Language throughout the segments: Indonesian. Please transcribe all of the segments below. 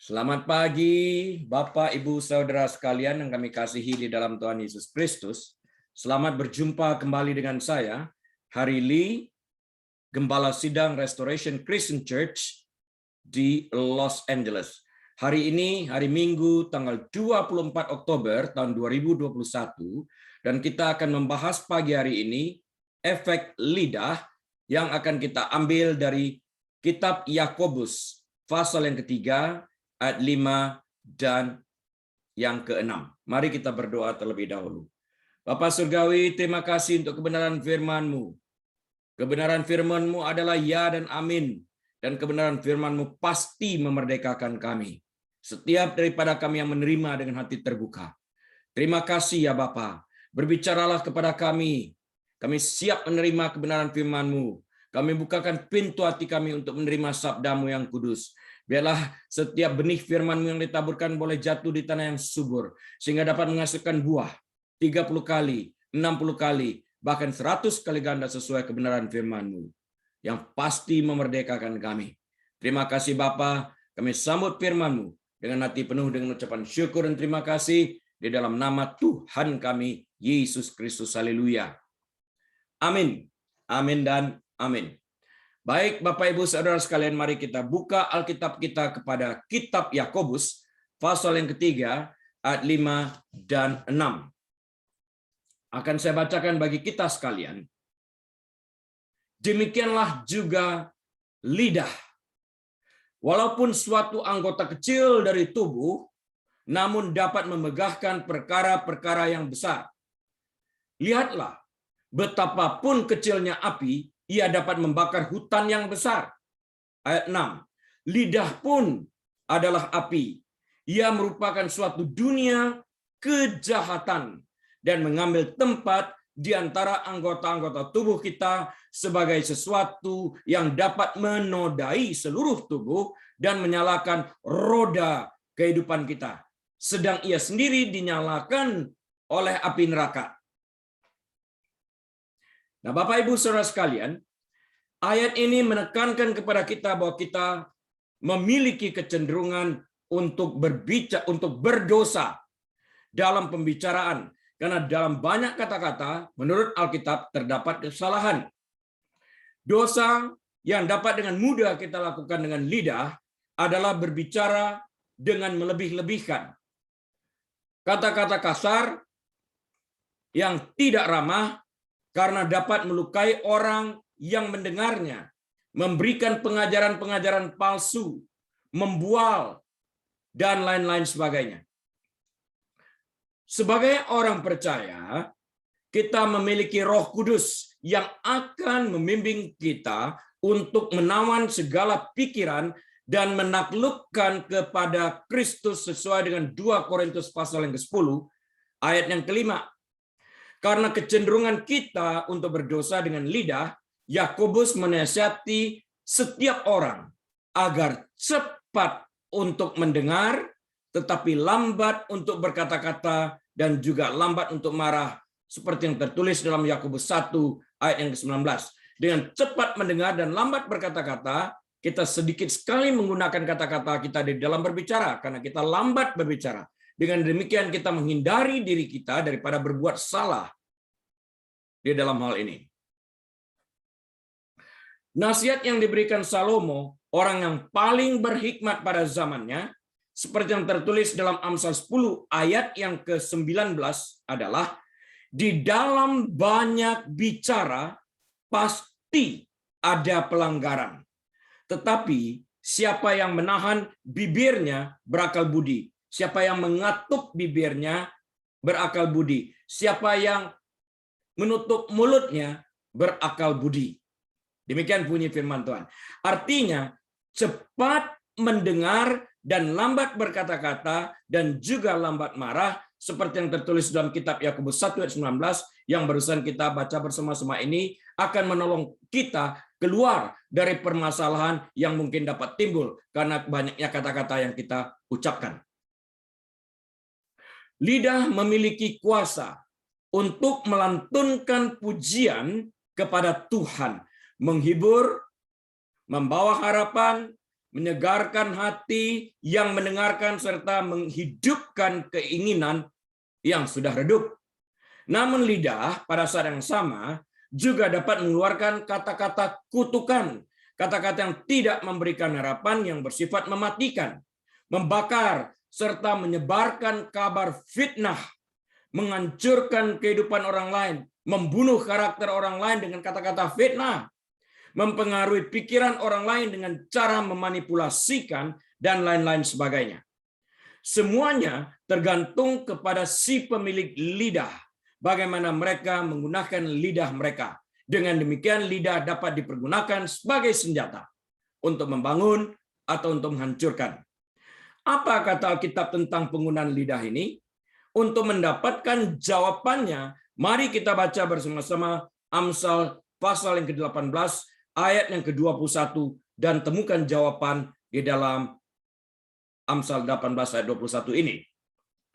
Selamat pagi, Bapak, Ibu, Saudara sekalian yang kami kasihi di dalam Tuhan Yesus Kristus. Selamat berjumpa kembali dengan saya, Harry Lee, Gembala Sidang Restoration Christian Church di Los Angeles. Hari ini, hari Minggu, tanggal 24 Oktober tahun 2021, dan kita akan membahas pagi hari ini efek lidah yang akan kita ambil dari Kitab Yakobus, pasal yang ketiga, ayat 5 dan yang ke-6. Mari kita berdoa terlebih dahulu. Bapa Surgawi, terima kasih untuk kebenaran firman-Mu. Kebenaran firman-Mu adalah ya dan amin. Dan kebenaran firman-Mu pasti memerdekakan kami. Setiap daripada kami yang menerima dengan hati terbuka. Terima kasih ya Bapa. Berbicaralah kepada kami. Kami siap menerima kebenaran firman-Mu. Kami bukakan pintu hati kami untuk menerima sabda-Mu yang kudus. Biarlah setiap benih firman-Mu yang ditaburkan boleh jatuh di tanah yang subur, sehingga dapat menghasilkan buah 30 kali, 60 kali, bahkan 100 kali ganda sesuai kebenaran firman-Mu, yang pasti memerdekakan kami. Terima kasih Bapa, kami sambut firman-Mu dengan hati penuh dengan ucapan syukur dan terima kasih di dalam nama Tuhan kami, Yesus Kristus. Haleluya. Amin. Amin dan amin. Baik, Bapak Ibu Saudara sekalian, mari kita buka Alkitab kita kepada Kitab Yakobus, pasal yang ketiga, ayat 5 dan 6. Akan saya bacakan bagi kita sekalian. Demikianlah juga lidah. Walaupun suatu anggota kecil dari tubuh, namun dapat memegahkan perkara-perkara yang besar. Lihatlah, betapapun kecilnya api, ia dapat membakar hutan yang besar. Ayat 6. Lidah pun adalah api. Ia merupakan suatu dunia kejahatan dan mengambil tempat di antara anggota-anggota tubuh kita sebagai sesuatu yang dapat menodai seluruh tubuh dan menyalakan roda kehidupan kita. Sedang ia sendiri dinyalakan oleh api neraka. Nah, Bapak Ibu Saudara sekalian, ayat ini menekankan kepada kita bahwa kita memiliki kecenderungan untuk berdosa dalam pembicaraan. Karena dalam banyak kata-kata, menurut Alkitab, terdapat kesalahan. Dosa yang dapat dengan mudah kita lakukan dengan lidah adalah berbicara dengan melebih-lebihkan. Kata-kata kasar yang tidak ramah karena dapat melukai orang yang mendengarnya, memberikan pengajaran-pengajaran palsu, membual, dan lain-lain sebagainya. Sebagai orang percaya, kita memiliki Roh Kudus yang akan membimbing kita untuk menawan segala pikiran dan menaklukkan kepada Kristus sesuai dengan 2 Korintus pasal yang ke-10, ayat yang ke-5. Karena kecenderungan kita untuk berdosa dengan lidah, Yakobus menasihati setiap orang agar cepat untuk mendengar, tetapi lambat untuk berkata-kata dan juga lambat untuk marah, seperti yang tertulis dalam Yakobus 1 ayat yang ke-19. Dengan cepat mendengar dan lambat berkata-kata, kita sedikit sekali menggunakan kata-kata kita di dalam berbicara, karena kita lambat berbicara. Dengan demikian kita menghindari diri kita daripada berbuat salah di dalam hal ini. Nasihat yang diberikan Salomo, orang yang paling berhikmat pada zamannya, seperti yang tertulis dalam Amsal 10 ayat yang ke-19 adalah, di dalam banyak bicara pasti ada pelanggaran. Tetapi siapa yang menahan bibirnya berakal budi. Siapa yang mengatuk bibirnya berakal budi. Siapa yang menutup mulutnya berakal budi. Demikian bunyi firman Tuhan. Artinya, cepat mendengar dan lambat berkata-kata dan juga lambat marah, seperti yang tertulis dalam kitab Yakobus 1 ayat 19 yang barusan kita baca bersama-sama ini, akan menolong kita keluar dari permasalahan yang mungkin dapat timbul karena banyaknya kata-kata yang kita ucapkan. Lidah memiliki kuasa untuk melantunkan pujian kepada Tuhan, menghibur, membawa harapan, menyegarkan hati yang mendengarkan serta menghidupkan keinginan yang sudah redup. Namun lidah pada saat yang sama juga dapat mengeluarkan kata-kata kutukan, kata-kata yang tidak memberikan harapan, yang bersifat mematikan, membakar, serta menyebarkan kabar fitnah, menghancurkan kehidupan orang lain, membunuh karakter orang lain dengan kata-kata fitnah, mempengaruhi pikiran orang lain dengan cara memanipulasikan, dan lain-lain sebagainya. Semuanya tergantung kepada si pemilik lidah, bagaimana mereka menggunakan lidah mereka. Dengan demikian, lidah dapat dipergunakan sebagai senjata untuk membangun atau untuk menghancurkan. Apa kata Alkitab tentang penggunaan lidah ini? Untuk mendapatkan jawabannya, mari kita baca bersama-sama Amsal pasal yang ke-18, ayat yang ke-21, dan temukan jawaban di dalam Amsal 18 ayat 21 ini.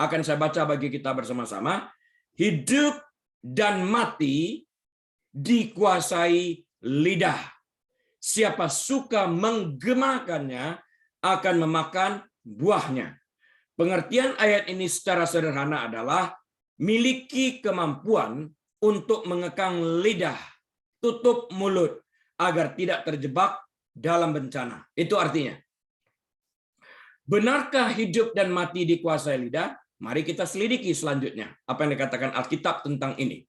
Akan saya baca bagi kita bersama-sama. Hidup dan mati dikuasai lidah. Siapa suka menggemakannya akan memakan buahnya. Pengertian ayat ini secara sederhana adalah miliki kemampuan untuk mengekang lidah, tutup mulut, agar tidak terjebak dalam bencana. Itu artinya. Benarkah hidup dan mati dikuasai lidah? Mari kita selidiki selanjutnya apa yang dikatakan Alkitab tentang ini.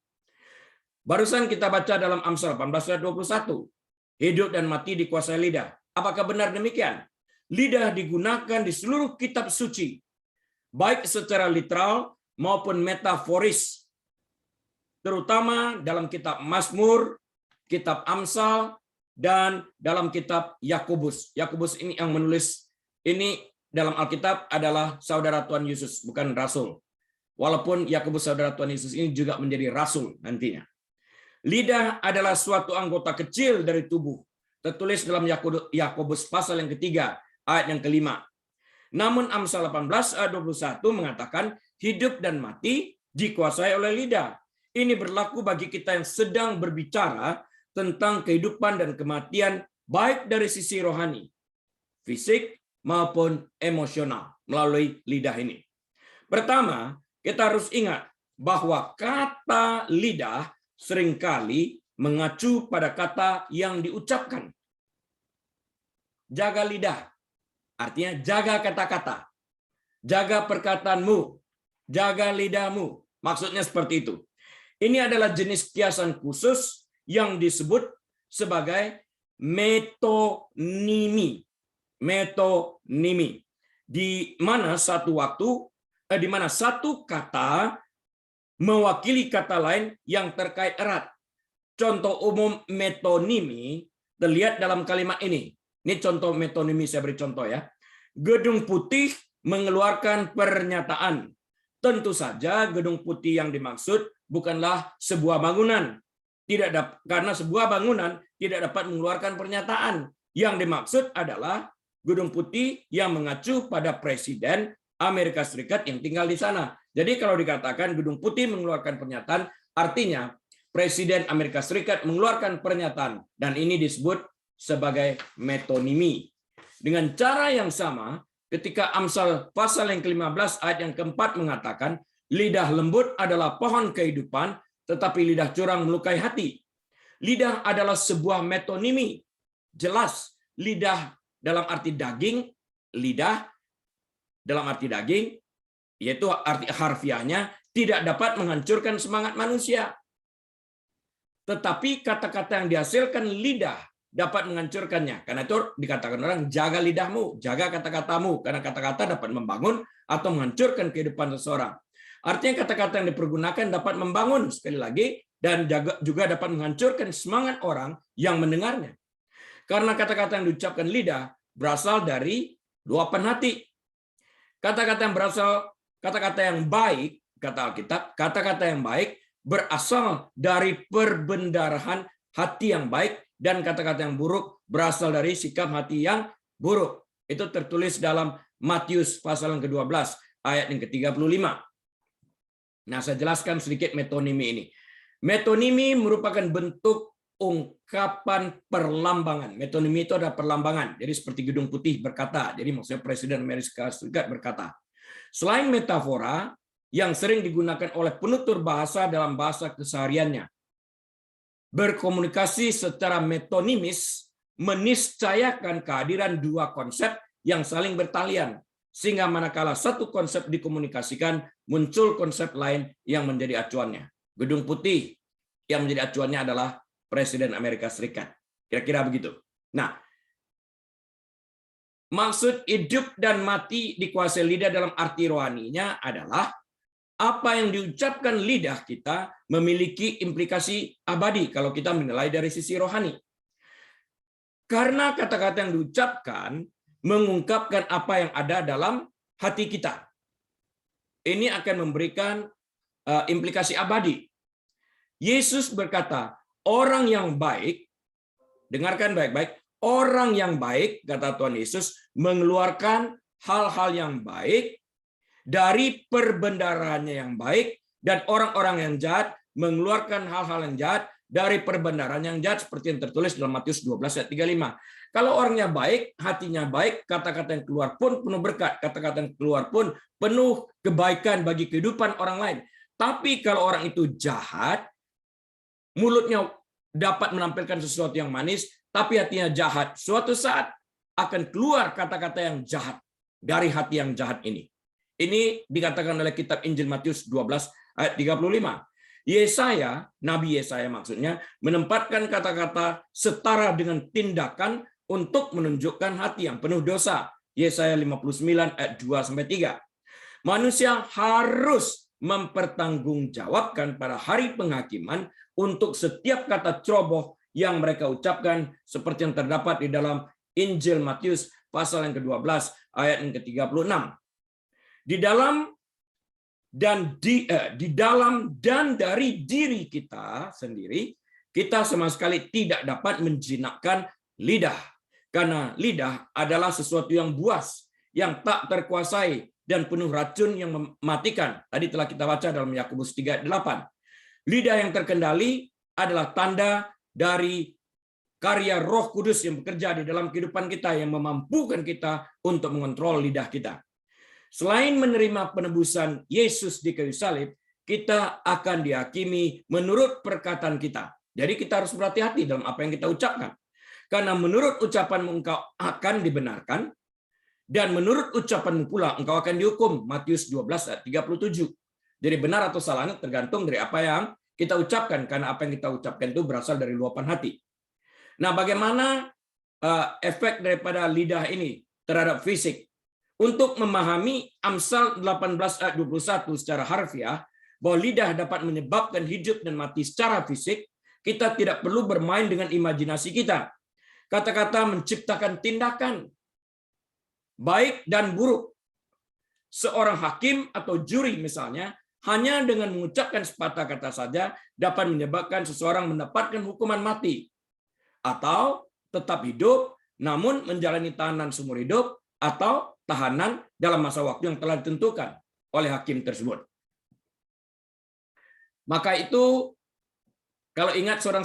Barusan kita baca dalam Amsal 18 ayat 21. Hidup dan mati dikuasai lidah. Apakah benar demikian? Lidah digunakan di seluruh kitab suci, baik secara literal maupun metaforis. Terutama dalam kitab Mazmur, kitab Amsal, dan dalam kitab Yakobus. Yakobus ini yang menulis ini dalam Alkitab adalah saudara Tuhan Yesus, bukan rasul. Walaupun Yakobus saudara Tuhan Yesus ini juga menjadi rasul nantinya. Lidah adalah suatu anggota kecil dari tubuh. Tertulis dalam Yakobus pasal yang ketiga, ayat yang kelima. Namun Amsal 18 ayat 21 mengatakan hidup dan mati dikuasai oleh lidah. Ini berlaku bagi kita yang sedang berbicara tentang kehidupan dan kematian, baik dari sisi rohani, fisik, maupun emosional melalui lidah ini. Pertama, kita harus ingat bahwa kata lidah seringkali mengacu pada kata yang diucapkan. Jaga lidah, artinya jaga kata-kata, jaga perkataanmu, jaga lidahmu. Maksudnya seperti itu. Ini adalah jenis kiasan khusus yang disebut sebagai metonimi. Metonimi, di mana satu kata mewakili kata lain yang terkait erat. Contoh umum metonimi terlihat dalam kalimat ini. Ini contoh metonimi, saya beri contoh ya. Gedung Putih mengeluarkan pernyataan. Tentu saja gedung putih yang dimaksud bukanlah sebuah bangunan. Karena sebuah bangunan tidak dapat mengeluarkan pernyataan. Yang dimaksud adalah gedung putih yang mengacu pada Presiden Amerika Serikat yang tinggal di sana. Jadi kalau dikatakan gedung putih mengeluarkan pernyataan, artinya Presiden Amerika Serikat mengeluarkan pernyataan. Dan ini disebut sebagai metonimi. Dengan cara yang sama, ketika Amsal pasal yang ke-15 ayat yang keempat mengatakan, lidah lembut adalah pohon kehidupan, tetapi lidah curang melukai hati. Lidah adalah sebuah metonimi. Jelas, lidah dalam arti daging, lidah dalam arti daging, yaitu arti harfiahnya, tidak dapat menghancurkan semangat manusia. Tetapi kata-kata yang dihasilkan lidah dapat menghancurkannya. Karena itu dikatakan orang, jaga lidahmu, jaga kata-katamu, karena kata-kata dapat membangun atau menghancurkan kehidupan seseorang. Artinya kata-kata yang dipergunakan dapat membangun, sekali lagi, dan juga dapat menghancurkan semangat orang yang mendengarnya. Karena kata-kata yang diucapkan lidah berasal dari luapan hati. Kata-kata yang baik, kata Alkitab, kata-kata yang baik berasal dari perbendarahan hati yang baik, dan kata-kata yang buruk berasal dari sikap hati yang buruk. Itu tertulis dalam Matius pasal yang ke-12 ayat yang ke-35. Nah, saya jelaskan sedikit metonimi ini. Metonimi merupakan bentuk ungkapan perlambangan. Metonimi itu ada perlambangan. Jadi seperti gedung putih berkata. Jadi maksudnya Presiden Amerika Serikat berkata. Selain metafora yang sering digunakan oleh penutur bahasa dalam bahasa kesehariannya, berkomunikasi secara metonimis meniscayakan kehadiran dua konsep yang saling bertalian, sehingga manakala satu konsep dikomunikasikan, muncul konsep lain yang menjadi acuannya. Gedung putih yang menjadi acuannya adalah Presiden Amerika Serikat. Kira-kira begitu. Nah, maksud hidup dan mati dikuasai lidah dalam arti rohaninya adalah apa yang diucapkan lidah kita memiliki implikasi abadi kalau kita menilai dari sisi rohani. Karena kata-kata yang diucapkan mengungkapkan apa yang ada dalam hati kita. Ini akan memberikan implikasi abadi. Yesus berkata, orang yang baik, dengarkan baik-baik, orang yang baik, kata Tuhan Yesus, mengeluarkan hal-hal yang baik dari perbendaraannya yang baik, dan orang-orang yang jahat mengeluarkan hal-hal yang jahat dari perbendaharaan yang jahat, seperti yang tertulis dalam Matius 12 ayat 35. Kalau orangnya baik, hatinya baik, kata-kata yang keluar pun penuh berkat, kata-kata yang keluar pun penuh kebaikan bagi kehidupan orang lain. Tapi kalau orang itu jahat, mulutnya dapat menampilkan sesuatu yang manis, tapi hatinya jahat. Suatu saat akan keluar kata-kata yang jahat dari hati yang jahat ini. Ini dikatakan oleh kitab Injil Matius 12 ayat 35. Yesaya, Nabi Yesaya maksudnya, menempatkan kata-kata setara dengan tindakan untuk menunjukkan hati yang penuh dosa. Yesaya 59 ayat 2-3. Manusia harus mempertanggungjawabkan pada hari penghakiman untuk setiap kata ceroboh yang mereka ucapkan, seperti yang terdapat di dalam Injil Matius pasal yang ke-12 ayat yang ke-36. Di dalam dan dari diri kita sendiri, kita sama sekali tidak dapat menjinakkan lidah. Karena lidah adalah sesuatu yang buas, yang tak terkuasai, dan penuh racun yang mematikan. Tadi telah kita baca dalam Yakobus 3:8. Lidah yang terkendali adalah tanda dari karya Roh Kudus yang bekerja di dalam kehidupan kita, yang memampukan kita untuk mengontrol lidah kita. Selain menerima penebusan Yesus di kayu salib, kita akan dihakimi menurut perkataan kita. Jadi kita harus berhati-hati dalam apa yang kita ucapkan. Karena menurut ucapanmu engkau akan dibenarkan, dan menurut ucapanmu pula engkau akan dihukum. Matius 12 ayat 37. Jadi benar atau salahnya tergantung dari apa yang kita ucapkan, karena apa yang kita ucapkan itu berasal dari luapan hati. Nah, bagaimana efek daripada lidah ini terhadap fisik? Untuk memahami Amsal 18 ayat 21 secara harfiah, bahwa lidah dapat menyebabkan hidup dan mati secara fisik, kita tidak perlu bermain dengan imajinasi kita. Kata-kata menciptakan tindakan, baik dan buruk. Seorang hakim atau juri misalnya, hanya dengan mengucapkan sepatah kata saja dapat menyebabkan seseorang mendapatkan hukuman mati, atau tetap hidup namun menjalani tahanan seumur hidup, atau tahanan dalam masa waktu yang telah ditentukan oleh hakim tersebut. Maka itu, kalau ingat seorang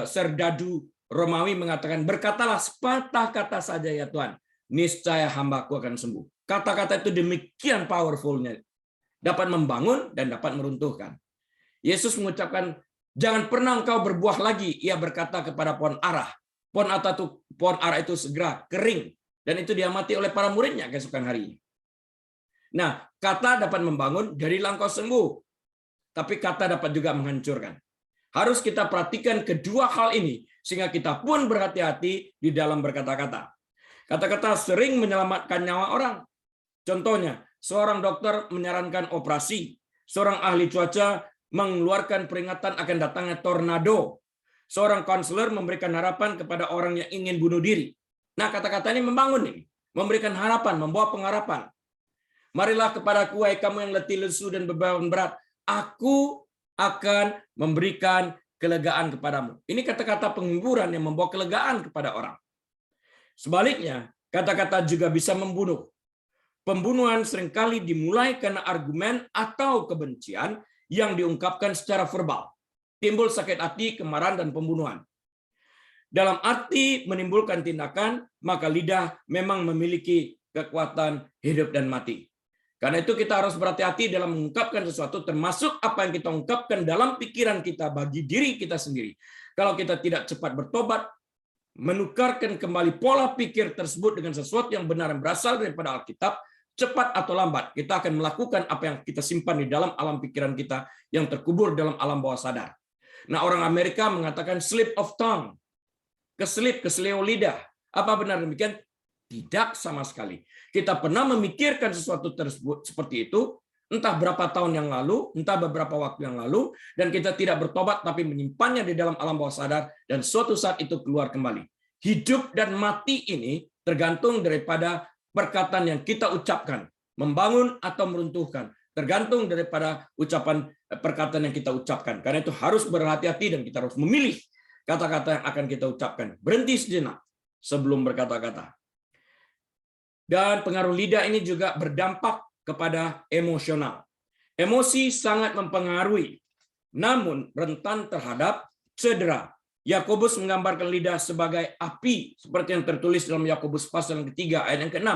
serdadu Romawi mengatakan, berkatalah sepatah kata saja ya Tuhan, niscaya hambaku akan sembuh. Kata-kata itu demikian powerfulnya, dapat membangun dan dapat meruntuhkan. Yesus mengucapkan, jangan pernah engkau berbuah lagi. Ia berkata kepada pohon arah. Pohon arah itu segera kering, dan itu diamati oleh para muridnya keesokan harinya. Nah, kata dapat membangun, jadilah engkau sembuh. Tapi kata dapat juga menghancurkan. Harus kita perhatikan kedua hal ini, sehingga kita pun berhati-hati di dalam berkata-kata. Kata-kata sering menyelamatkan nyawa orang. Contohnya, seorang dokter menyarankan operasi. Seorang ahli cuaca mengeluarkan peringatan akan datangnya tornado. Seorang konselor memberikan harapan kepada orang yang ingin bunuh diri. Nah, kata-kata ini membangun ini, memberikan harapan, membawa pengharapan. Marilah kepadaku, hai kamu yang letih lesu dan beban berat, aku akan memberikan kelegaan kepadamu. Ini kata-kata penghiburan yang membawa kelegaan kepada orang. Sebaliknya, kata-kata juga bisa membunuh. Pembunuhan seringkali dimulai karena argumen atau kebencian yang diungkapkan secara verbal. timbul sakit hati, kemarahan, dan pembunuhan. Dalam arti menimbulkan tindakan, maka lidah memang memiliki kekuatan hidup dan mati. Karena itu kita harus berhati-hati dalam mengungkapkan sesuatu, termasuk apa yang kita ungkapkan dalam pikiran kita bagi diri kita sendiri. Kalau kita tidak cepat bertobat, menukarkan kembali pola pikir tersebut dengan sesuatu yang benar yang berasal daripada Alkitab, cepat atau lambat kita akan melakukan apa yang kita simpan di dalam alam pikiran kita yang terkubur dalam alam bawah sadar. Nah, orang Amerika mengatakan slip of tongue, keseleo lidah. Apa benar demikian? Tidak sama sekali. Kita pernah memikirkan sesuatu tersebut seperti itu, entah berapa tahun yang lalu, entah beberapa waktu yang lalu, dan kita tidak bertobat tapi menyimpannya di dalam alam bawah sadar, dan suatu saat itu keluar kembali. Hidup dan mati ini tergantung daripada perkataan yang kita ucapkan, membangun atau meruntuhkan, tergantung daripada perkataan yang kita ucapkan. Karena itu harus berhati-hati dan kita harus memilih kata-kata yang akan kita ucapkan. Berhenti sejenak sebelum berkata-kata. Dan pengaruh lidah ini juga berdampak kepada emosional. Emosi sangat mempengaruhi, namun rentan terhadap cedera. Yakobus menggambarkan lidah sebagai api, seperti yang tertulis dalam Yakobus pasal yang ketiga ayat yang ke-6.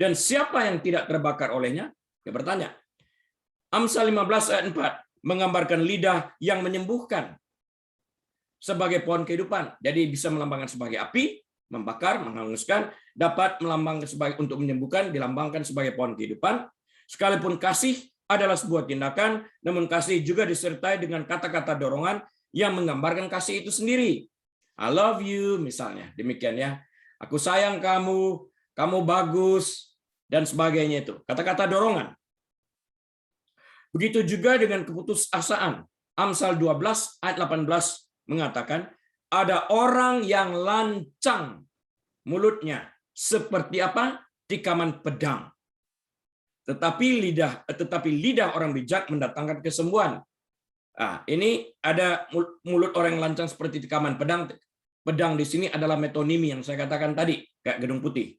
Dan siapa yang tidak terbakar olehnya? Dia bertanya. Amsal 15 ayat 4 menggambarkan lidah yang menyembuhkan sebagai pohon kehidupan. Jadi bisa melambangkan sebagai api, membakar, menghanguskan, dapat melambangkan sebagai untuk menyembuhkan, dilambangkan sebagai pohon kehidupan. Sekalipun kasih adalah sebuah tindakan, namun kasih juga disertai dengan kata-kata dorongan yang menggambarkan kasih itu sendiri. I love you misalnya, demikian ya. Aku sayang kamu, kamu bagus, dan sebagainya itu. Kata-kata dorongan. Begitu juga dengan keputusasaan. Amsal 12 ayat 18 mengatakan, ada orang yang lancang mulutnya seperti apa? Tikaman pedang. Tetapi lidah orang bijak mendatangkan kesembuhan. Nah, ini ada mulut orang yang lancang seperti tikaman pedang. Pedang di sini adalah metonimi yang saya katakan tadi, kayak gedung putih.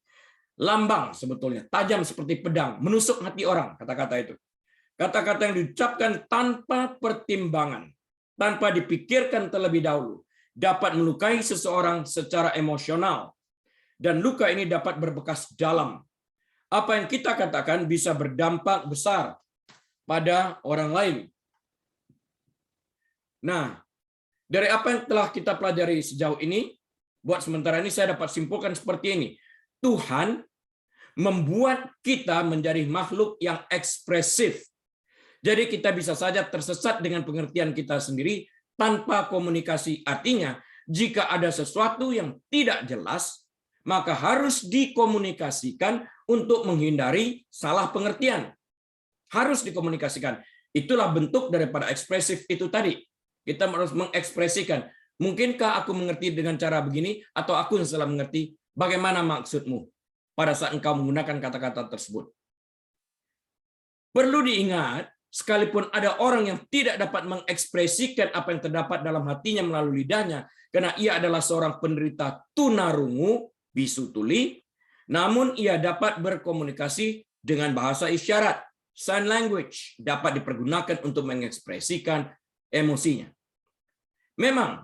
Lambang sebetulnya, tajam seperti pedang, menusuk hati orang, kata-kata itu. Kata-kata yang diucapkan tanpa pertimbangan, tanpa dipikirkan terlebih dahulu, dapat melukai seseorang secara emosional. Dan luka ini dapat berbekas dalam. Apa yang kita katakan bisa berdampak besar pada orang lain. Nah, dari apa yang telah kita pelajari sejauh ini, buat sementara ini saya dapat simpulkan seperti ini. Tuhan membuat kita menjadi makhluk yang ekspresif. Jadi kita bisa saja tersesat dengan pengertian kita sendiri tanpa komunikasi. Artinya, jika ada sesuatu yang tidak jelas, maka harus dikomunikasikan untuk menghindari salah pengertian. Harus dikomunikasikan. Itulah bentuk daripada ekspresif itu tadi. Kita harus mengekspresikan. Mungkinkah aku mengerti dengan cara begini, atau aku yang salah mengerti? Bagaimana maksudmu pada saat engkau menggunakan kata-kata tersebut? Perlu diingat, sekalipun ada orang yang tidak dapat mengekspresikan apa yang terdapat dalam hatinya melalui lidahnya, karena ia adalah seorang penderita tunarungu, bisu tuli, namun ia dapat berkomunikasi dengan bahasa isyarat, sign language, dapat dipergunakan untuk mengekspresikan emosinya. Memang,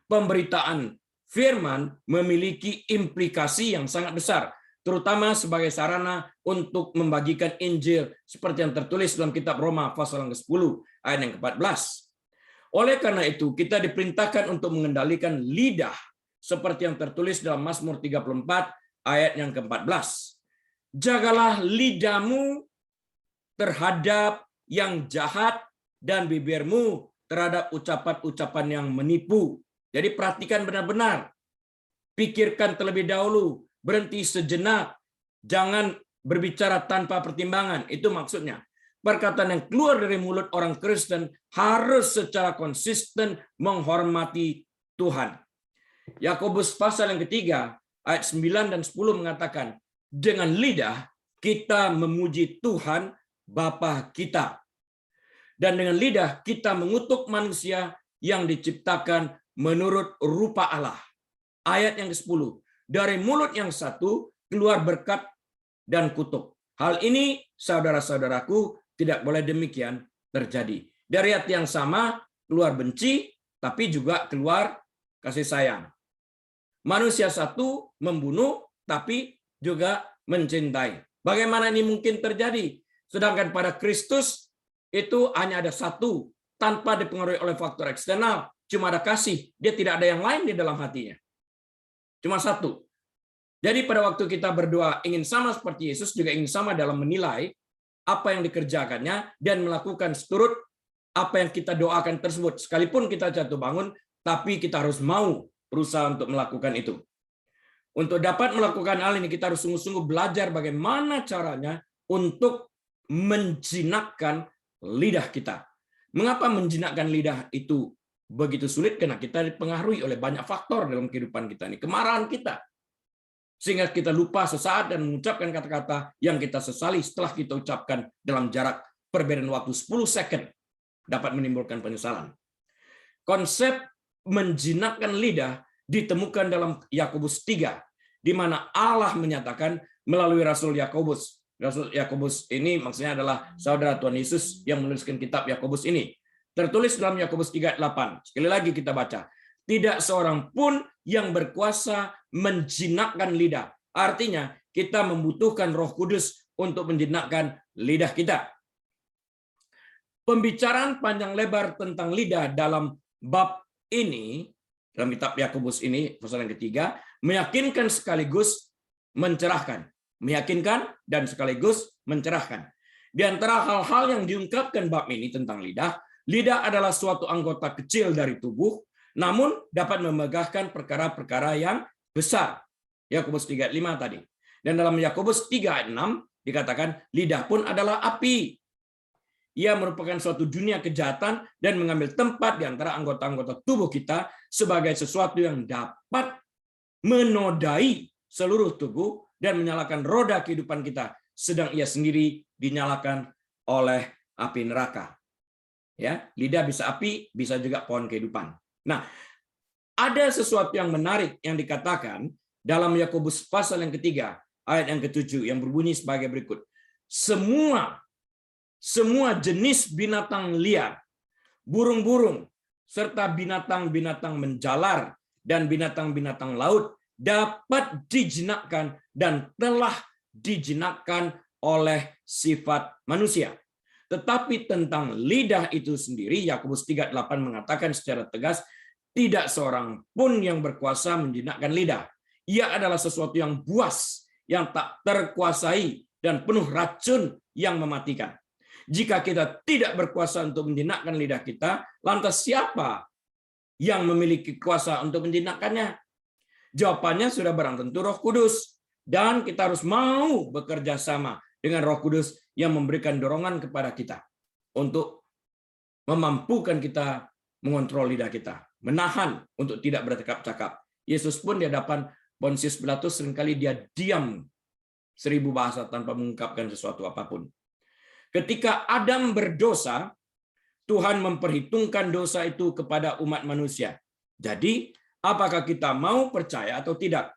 pemberitaan firman memiliki implikasi yang sangat besar, terutama sebagai sarana untuk membagikan Injil seperti yang tertulis dalam kitab Roma pasal yang ke-10 ayat yang ke-14. Oleh karena itu, kita diperintahkan untuk mengendalikan lidah seperti yang tertulis dalam Mazmur 34 ayat yang ke-14. Jagalah lidahmu terhadap yang jahat dan bibirmu terhadap ucapan-ucapan yang menipu. Jadi perhatikan benar-benar. Pikirkan terlebih dahulu. Berhenti sejenak. Jangan berbicara tanpa pertimbangan. Itu maksudnya. Perkataan yang keluar dari mulut orang Kristen harus secara konsisten menghormati Tuhan. Yakobus pasal yang ketiga, ayat 9 dan 10 mengatakan, dengan lidah kita memuji Tuhan Bapa kita. Dan dengan lidah kita mengutuk manusia yang diciptakan menurut rupa Allah. Ayat yang ke-10. Dari mulut yang satu keluar berkat dan kutuk. Hal ini, saudara-saudaraku, tidak boleh demikian terjadi. Dari hati yang sama keluar benci, tapi juga keluar kasih sayang. Manusia satu membunuh, tapi juga mencintai. Bagaimana ini mungkin terjadi? Sedangkan pada Kristus itu hanya ada satu, tanpa dipengaruhi oleh faktor eksternal, cuma ada kasih. Dia tidak ada yang lain di dalam hatinya. Cuma satu. Jadi pada waktu kita berdoa ingin sama seperti Yesus, juga ingin sama dalam menilai apa yang dikerjakannya dan melakukan seturut apa yang kita doakan tersebut. Sekalipun kita jatuh bangun, tapi kita harus mau berusaha untuk melakukan itu. Untuk dapat melakukan hal ini, kita harus sungguh-sungguh belajar bagaimana caranya untuk menjinakkan lidah kita. Mengapa menjinakkan lidah itu begitu sulit? Karena kita dipengaruhi oleh banyak faktor dalam kehidupan kita ini. Kemarahan kita. Sehingga kita lupa sesaat dan mengucapkan kata-kata yang kita sesali setelah kita ucapkan dalam jarak perbedaan waktu 10 second dapat menimbulkan penyesalan. Konsep menjinakkan lidah ditemukan dalam Yakobus 3, di mana Allah menyatakan melalui Rasul Yakobus. Rasul Yakobus ini maksudnya adalah saudara Tuhan Yesus yang menuliskan kitab Yakobus ini. Tertulis dalam Yakobus 3:8. Sekali lagi kita baca. Tidak seorang pun yang berkuasa menjinakkan lidah. Artinya kita membutuhkan Roh Kudus untuk menjinakkan lidah kita. Pembicaraan panjang lebar tentang lidah dalam bab ini, dalam kitab Yakobus ini, pasal yang ketiga, meyakinkan sekaligus mencerahkan. Meyakinkan dan sekaligus mencerahkan. Di antara hal-hal yang diungkapkan bab ini tentang lidah, lidah adalah suatu anggota kecil dari tubuh, namun dapat memegahkan perkara-perkara yang besar. Yakobus 3:5 tadi. Dan dalam Yakobus 3:6 dikatakan lidah pun adalah api. Ia merupakan suatu dunia kejahatan dan mengambil tempat di antara anggota-anggota tubuh kita sebagai sesuatu yang dapat menodai seluruh tubuh dan menyalakan roda kehidupan kita, sedang ia sendiri dinyalakan oleh api neraka. Ya, lidah bisa api, bisa juga pohon kehidupan. Nah, ada sesuatu yang menarik yang dikatakan dalam Yakobus pasal yang ketiga, ayat yang ke-7 yang berbunyi sebagai berikut. Semua jenis binatang liar, burung-burung, serta binatang-binatang menjalar dan binatang-binatang laut dapat dijinakkan dan telah dijinakkan oleh sifat manusia. Tetapi tentang lidah itu sendiri, Yakobus 3:8 mengatakan secara tegas, tidak seorang pun yang berkuasa menjinakkan lidah. Ia adalah sesuatu yang buas, yang tak terkuasai, dan penuh racun yang mematikan. Jika kita tidak berkuasa untuk menjinakkan lidah kita, lantas siapa yang memiliki kuasa untuk menjinakkannya? Jawabannya sudah barang tentu Roh Kudus. Dan kita harus mau bekerja sama dengan Roh Kudus yang memberikan dorongan kepada kita untuk memampukan kita mengontrol lidah kita, menahan untuk tidak bercakap-cakap. Yesus pun di hadapan Pontius Pilatus seringkali dia diam 1000 bahasa tanpa mengungkapkan sesuatu apapun. Ketika Adam berdosa, Tuhan memperhitungkan dosa itu kepada umat manusia. Jadi, apakah kita mau percaya atau tidak?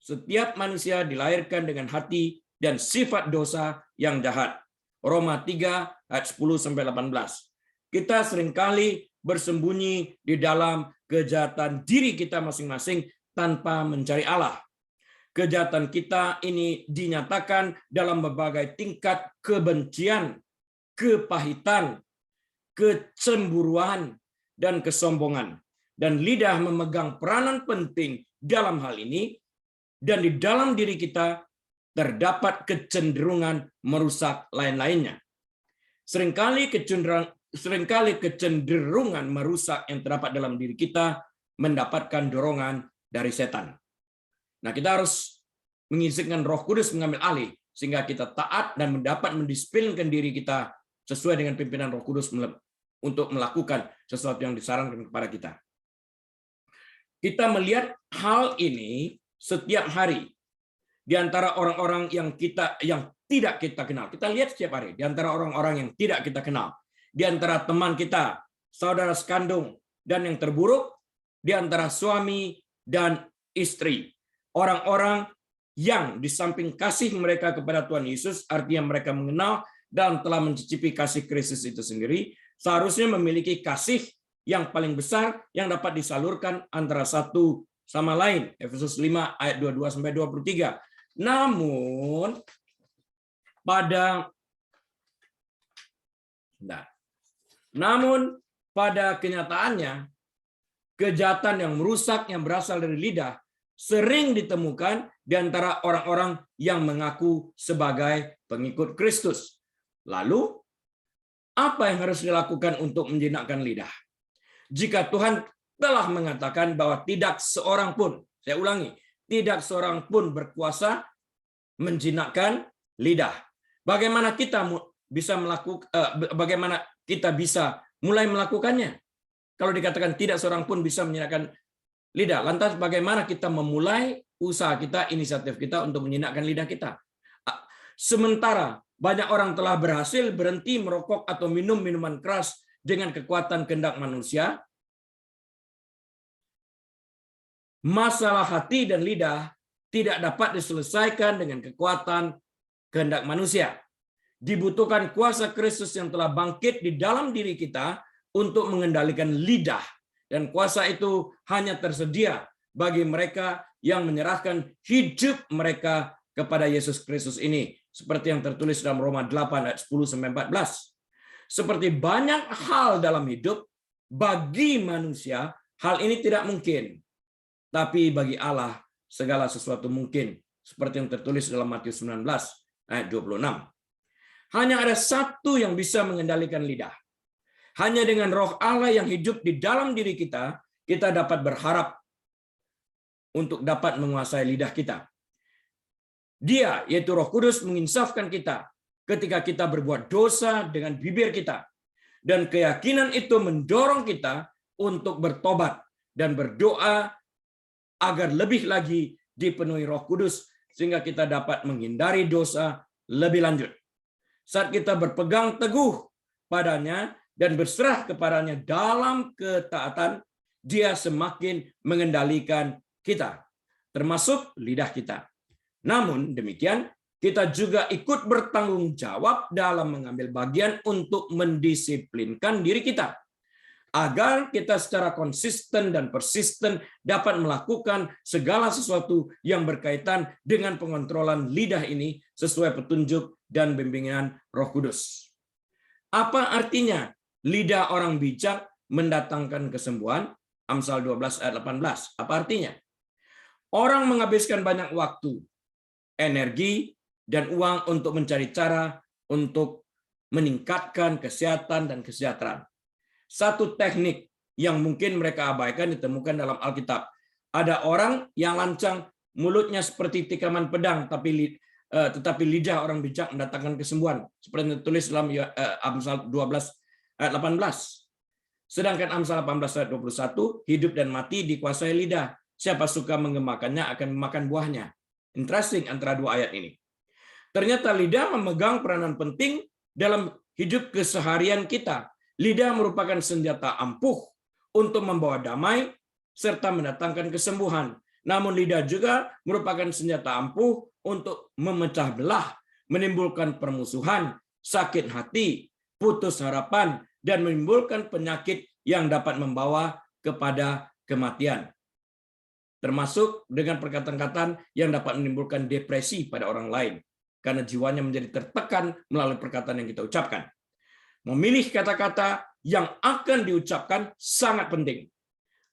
Setiap manusia dilahirkan dengan hati dan sifat dosa yang jahat. Roma 3 ayat 10-18. Kita seringkali bersembunyi di dalam kejahatan diri kita masing-masing tanpa mencari Allah. Kejahatan kita ini dinyatakan dalam berbagai tingkat kebencian, kepahitan, kecemburuan, dan kesombongan. Dan lidah memegang peranan penting dalam hal ini, dan di dalam diri kita terdapat kecenderungan merusak lain-lainnya. Seringkali kecenderungan merusak yang terdapat dalam diri kita mendapatkan dorongan dari setan. Nah, kita harus mengizinkan Roh Kudus mengambil alih sehingga kita taat dan mendapat mendisiplinkan diri kita sesuai dengan pimpinan Roh Kudus untuk melakukan sesuatu yang disarankan kepada kita. Kita melihat hal ini setiap hari di antara orang-orang yang tidak kita kenal. Kita lihat setiap hari di antara orang-orang yang tidak kita kenal, di antara teman kita, saudara sekandung, dan yang terburuk di antara suami dan istri. Orang-orang yang di samping kasih mereka kepada Tuhan Yesus, artinya mereka mengenal dan telah mencicipi kasih Kristus itu sendiri, seharusnya memiliki kasih yang paling besar yang dapat disalurkan antara satu sama lain. Efesus 5 ayat 22 sampai 23. Namun pada kenyataannya kejahatan yang merusak yang berasal dari lidah sering ditemukan di antara orang-orang yang mengaku sebagai pengikut Kristus. Lalu, apa yang harus dilakukan untuk menjinakkan lidah? Jika Tuhan telah mengatakan bahwa tidak seorang pun, saya ulangi, tidak seorang pun berkuasa menjinakkan lidah. Bagaimana kita bisa mulai melakukannya? Kalau dikatakan tidak seorang pun bisa menjinakkan lidah, lantas bagaimana kita memulai usaha kita, inisiatif kita untuk menjinakkan lidah kita? Sementara banyak orang telah berhasil berhenti merokok atau minum minuman keras dengan kekuatan kehendak manusia, masalah hati dan lidah tidak dapat diselesaikan dengan kekuatan kehendak manusia. Dibutuhkan kuasa Kristus yang telah bangkit di dalam diri kita untuk mengendalikan lidah. Dan kuasa itu hanya tersedia bagi mereka yang menyerahkan hidup mereka kepada Yesus Kristus ini. Seperti yang tertulis dalam Roma 8 ayat 10-14. Seperti banyak hal dalam hidup, bagi manusia hal ini tidak mungkin. Tapi bagi Allah segala sesuatu mungkin. Seperti yang tertulis dalam Matius 19 ayat 26. Hanya ada satu yang bisa mengendalikan lidah. Hanya dengan Roh Allah yang hidup di dalam diri kita, kita dapat berharap untuk dapat menguasai lidah kita. Dia, yaitu Roh Kudus, menginsafkan kita ketika kita berbuat dosa dengan bibir kita. Dan keyakinan itu mendorong kita untuk bertobat dan berdoa agar lebih lagi dipenuhi Roh Kudus, sehingga kita dapat menghindari dosa lebih lanjut. Saat kita berpegang teguh padanya dan berserah kepadanya dalam ketaatan, dia semakin mengendalikan kita, termasuk lidah kita. Namun demikian, kita juga ikut bertanggung jawab dalam mengambil bagian untuk mendisiplinkan diri kita, agar kita secara konsisten dan persisten dapat melakukan segala sesuatu yang berkaitan dengan pengontrolan lidah ini sesuai petunjuk dan bimbingan Roh Kudus. Apa artinya lidah orang bijak mendatangkan kesembuhan? Amsal 12 ayat 18. Apa artinya? Orang menghabiskan banyak waktu, energi, dan uang untuk mencari cara untuk meningkatkan kesehatan dan kesejahteraan. Satu teknik yang mungkin mereka abaikan ditemukan dalam Alkitab. Ada orang yang lancang, mulutnya seperti tikaman pedang, tetapi lidah orang bijak mendatangkan kesembuhan. Seperti yang tertulis dalam Amsal 12 ayat 18. Sedangkan Amsal 18 ayat 21, hidup dan mati dikuasai lidah. Siapa suka mengemakannya akan memakan buahnya. Interesting antara dua ayat ini. Ternyata lidah memegang peranan penting dalam hidup keseharian kita. Lidah merupakan senjata ampuh untuk membawa damai serta mendatangkan kesembuhan. Namun lidah juga merupakan senjata ampuh untuk memecah belah, menimbulkan permusuhan, sakit hati, putus harapan, dan menimbulkan penyakit yang dapat membawa kepada kematian. Termasuk dengan perkataan-perkataan yang dapat menimbulkan depresi pada orang lain, karena jiwanya menjadi tertekan melalui perkataan yang kita ucapkan. Memilih kata-kata yang akan diucapkan sangat penting.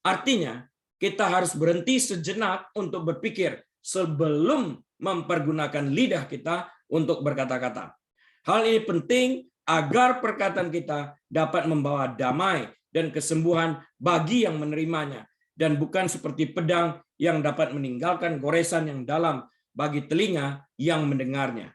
Artinya, kita harus berhenti sejenak untuk berpikir sebelum mempergunakan lidah kita untuk berkata-kata. Hal ini penting agar perkataan kita dapat membawa damai dan kesembuhan bagi yang menerimanya, dan bukan seperti pedang yang dapat meninggalkan goresan yang dalam bagi telinga yang mendengarnya.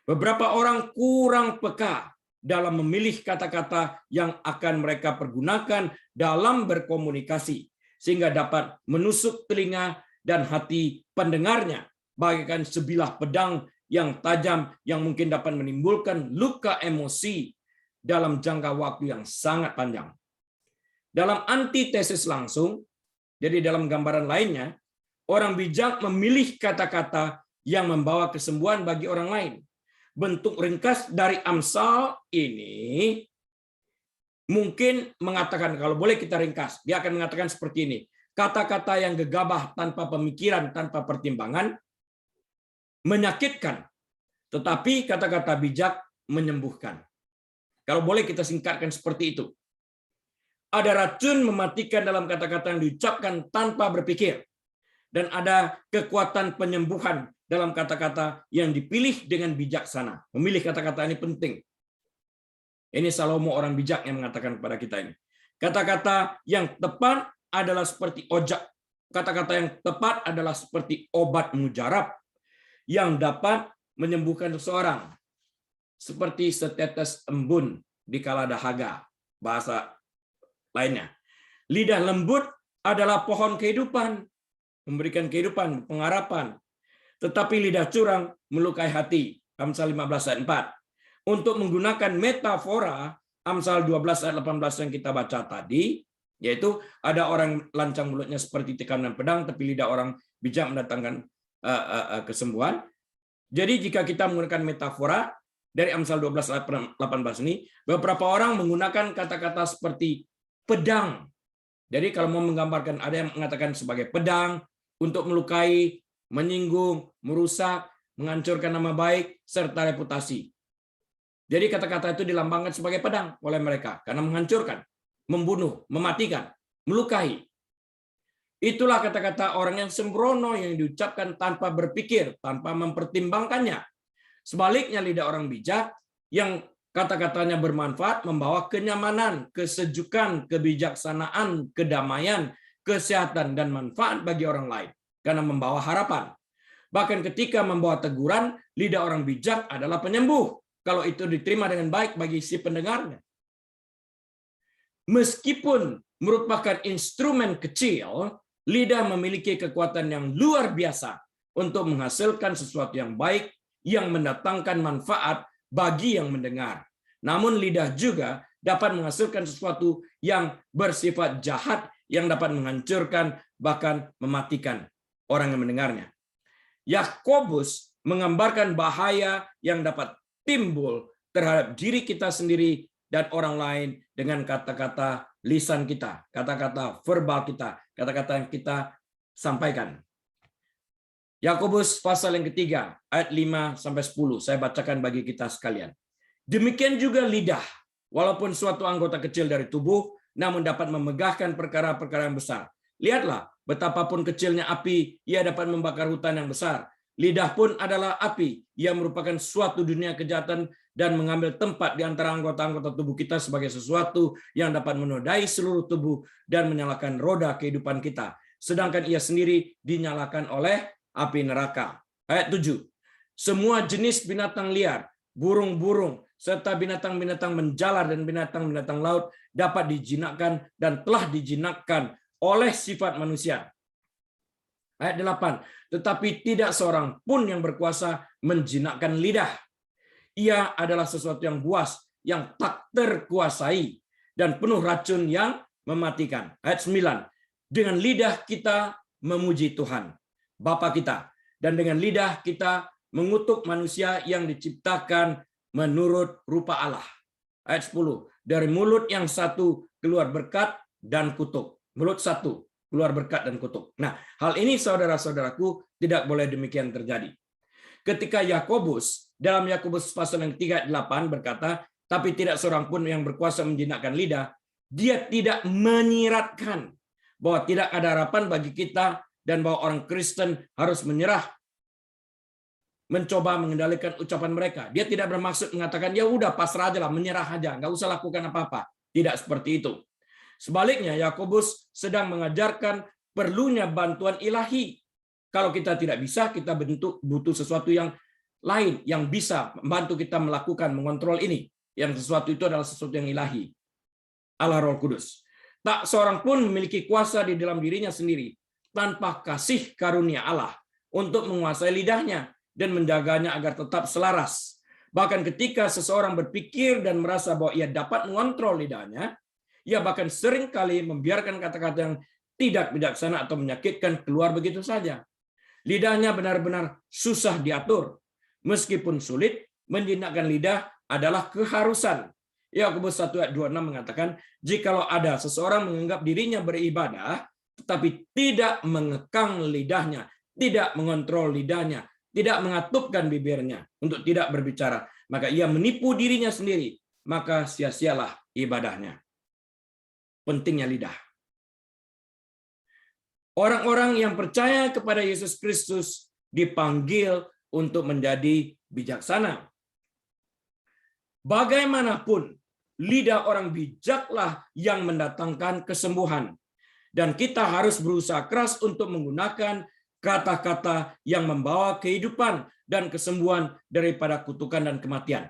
Beberapa orang kurang peka dalam memilih kata-kata yang akan mereka pergunakan dalam berkomunikasi, sehingga dapat menusuk telinga dan hati pendengarnya, bagaikan sebilah pedang yang tajam yang mungkin dapat menimbulkan luka emosi dalam jangka waktu yang sangat panjang. Dalam antitesis langsung, jadi dalam gambaran lainnya, orang bijak memilih kata-kata yang membawa kesembuhan bagi orang lain. Bentuk ringkas dari Amsal ini mungkin mengatakan, kalau boleh kita ringkas, dia akan mengatakan seperti ini. Kata-kata yang gegabah tanpa pemikiran, tanpa pertimbangan, menyakitkan. Tetapi kata-kata bijak menyembuhkan. Kalau boleh kita singkatkan seperti itu. Ada racun mematikan dalam kata-kata yang diucapkan tanpa berpikir. Dan ada kekuatan penyembuhan dalam kata-kata yang dipilih dengan bijaksana. Memilih kata-kata ini penting. Ini Salomo orang bijak yang mengatakan kepada kita ini. Kata-kata yang tepat adalah seperti ojak. Kata-kata yang tepat adalah seperti obat mujarab yang dapat menyembuhkan seseorang. Seperti setetes embun di kala dahaga. Bahasa lainnya. Lidah lembut adalah pohon kehidupan, memberikan kehidupan, pengharapan. Tetapi lidah curang melukai hati. Amsal 15 ayat 4. Untuk menggunakan metafora, Amsal 12 ayat 18 yang kita baca tadi, yaitu ada orang lancang mulutnya seperti tikanan pedang, tapi lidah orang bijak mendatangkan kesembuhan. Jadi jika kita menggunakan metafora, dari Amsal 12 ayat 18 ini, beberapa orang menggunakan kata-kata seperti pedang. Jadi kalau mau menggambarkan, ada yang mengatakan sebagai pedang untuk melukai, menyinggung, merusak, menghancurkan nama baik, serta reputasi. Jadi kata-kata itu dilambangkan sebagai pedang oleh mereka karena menghancurkan, membunuh, mematikan, melukai. Itulah kata-kata orang yang sembrono yang diucapkan tanpa berpikir, tanpa mempertimbangkannya. Sebaliknya lidah orang bijak yang kata-katanya bermanfaat, membawa kenyamanan, kesejukan, kebijaksanaan, kedamaian, kesehatan, dan manfaat bagi orang lain. Karena membawa harapan. Bahkan ketika membawa teguran, lidah orang bijak adalah penyembuh. Kalau itu diterima dengan baik bagi si pendengarnya. Meskipun merupakan instrumen kecil, lidah memiliki kekuatan yang luar biasa untuk menghasilkan sesuatu yang baik, yang mendatangkan manfaat bagi yang mendengar. Namun lidah juga dapat menghasilkan sesuatu yang bersifat jahat, yang dapat menghancurkan, bahkan mematikan orang yang mendengarnya. Yakobus menggambarkan bahaya yang dapat timbul terhadap diri kita sendiri dan orang lain dengan kata-kata lisan kita, kata-kata verbal kita, kata-kata yang kita sampaikan. Yakobus pasal yang ketiga, ayat 5-10. Saya bacakan bagi kita sekalian. Demikian juga lidah, walaupun suatu anggota kecil dari tubuh, namun dapat memegahkan perkara-perkara yang besar. Lihatlah, betapapun kecilnya api, ia dapat membakar hutan yang besar. Lidah pun adalah api, ia merupakan suatu dunia kejahatan dan mengambil tempat di antara anggota-anggota tubuh kita sebagai sesuatu yang dapat menodai seluruh tubuh dan menyalakan roda kehidupan kita. Sedangkan ia sendiri dinyalakan oleh api neraka. Ayat 7. Semua jenis binatang liar, burung-burung, serta binatang-binatang menjalar dan binatang-binatang laut dapat dijinakkan dan telah dijinakkan oleh sifat manusia. Ayat 8. Tetapi tidak seorang pun yang berkuasa menjinakkan lidah. Ia adalah sesuatu yang buas, yang tak terkuasai, dan penuh racun yang mematikan. Ayat 9. Dengan lidah kita memuji Tuhan, Bapa kita, dan dengan lidah kita mengutuk manusia yang diciptakan menurut rupa Allah. Ayat 10. Dari mulut yang satu keluar berkat dan kutuk. Mulut satu keluar berkat dan kutuk. Nah, hal ini saudara-saudaraku tidak boleh demikian terjadi. Ketika Yakobus dalam Yakobus pasal yang 3:8 berkata, tapi tidak seorang pun yang berkuasa menjinakkan lidah, dia tidak menyiratkan bahwa tidak ada harapan bagi kita dan bahwa orang Kristen harus menyerah, mencoba mengendalikan ucapan mereka. Dia tidak bermaksud mengatakan, ya udah pasrah aja lah, menyerah aja, nggak usah lakukan apa-apa. Tidak seperti itu. Sebaliknya, Yakobus sedang mengajarkan perlunya bantuan ilahi. Kalau kita tidak bisa, kita butuh sesuatu yang lain yang bisa membantu kita melakukan, mengontrol ini. Yang sesuatu itu adalah sesuatu yang ilahi. Allah Roh Kudus. Tak seorang pun memiliki kuasa di dalam dirinya sendiri tanpa kasih karunia Allah untuk menguasai lidahnya dan menjaganya agar tetap selaras. Bahkan ketika seseorang berpikir dan merasa bahwa ia dapat mengontrol lidahnya, ia bahkan sering kali membiarkan kata-kata yang tidak bijaksana atau menyakitkan keluar begitu saja. Lidahnya benar-benar susah diatur. Meskipun sulit, menjinakkan lidah adalah keharusan. Yakobus 1 ayat 26 mengatakan, jikalau ada seseorang menganggap dirinya beribadah, tetapi tidak mengekang lidahnya, tidak mengontrol lidahnya, tidak mengatupkan bibirnya untuk tidak berbicara, maka ia menipu dirinya sendiri, maka sia-sialah ibadahnya. Pentingnya lidah. Orang-orang yang percaya kepada Yesus Kristus dipanggil untuk menjadi bijaksana. Bagaimanapun, lidah orang bijaklah yang mendatangkan kesembuhan. Dan kita harus berusaha keras untuk menggunakan kata-kata yang membawa kehidupan dan kesembuhan daripada kutukan dan kematian.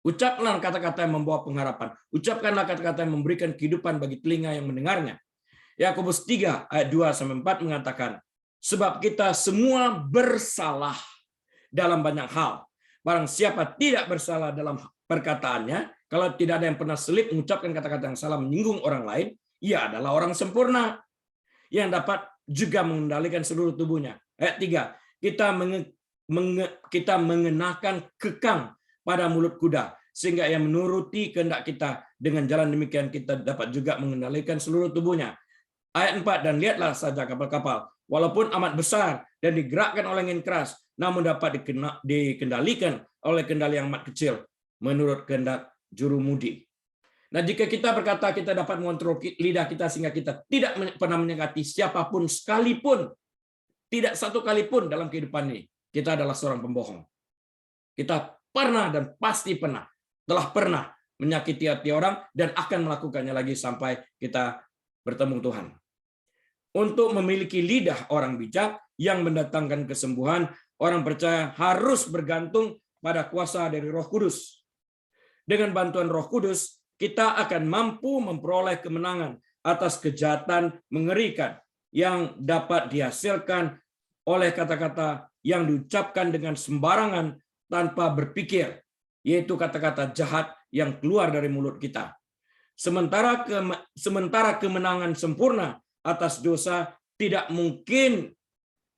Ucapkanlah kata-kata yang membawa pengharapan. Ucapkanlah kata-kata yang memberikan kehidupan bagi telinga yang mendengarnya. Yakobus 3 ayat 2-4 mengatakan, sebab kita semua bersalah dalam banyak hal. Barang siapa tidak bersalah dalam perkataannya, kalau tidak ada yang pernah selip mengucapkan kata-kata yang salah menyinggung orang lain, ia adalah orang sempurna yang dapat juga mengendalikan seluruh tubuhnya. Ayat 3, kita mengenakan kekang pada mulut kuda, sehingga ia menuruti kehendak kita. Dengan jalan demikian kita dapat juga mengendalikan seluruh tubuhnya. Ayat 4, dan lihatlah saja kapal-kapal, walaupun amat besar dan digerakkan oleh angin keras, namun dapat dikendalikan oleh kendali yang amat kecil, menurut kehendak jurumudi. Nah, jika kita berkata kita dapat mengontrol lidah kita sehingga kita tidak pernah menyakiti siapapun sekalipun, tidak satu kali pun dalam kehidupan ini, kita adalah seorang pembohong. Kita pernah dan pasti telah pernah menyakiti hati orang dan akan melakukannya lagi sampai kita bertemu Tuhan. Untuk memiliki lidah orang bijak yang mendatangkan kesembuhan, orang percaya harus bergantung pada kuasa dari Roh Kudus. Dengan bantuan Roh Kudus, kita akan mampu memperoleh kemenangan atas kejahatan mengerikan yang dapat dihasilkan oleh kata-kata yang diucapkan dengan sembarangan tanpa berpikir, yaitu kata-kata jahat yang keluar dari mulut kita. Sementara kemenangan sempurna atas dosa tidak mungkin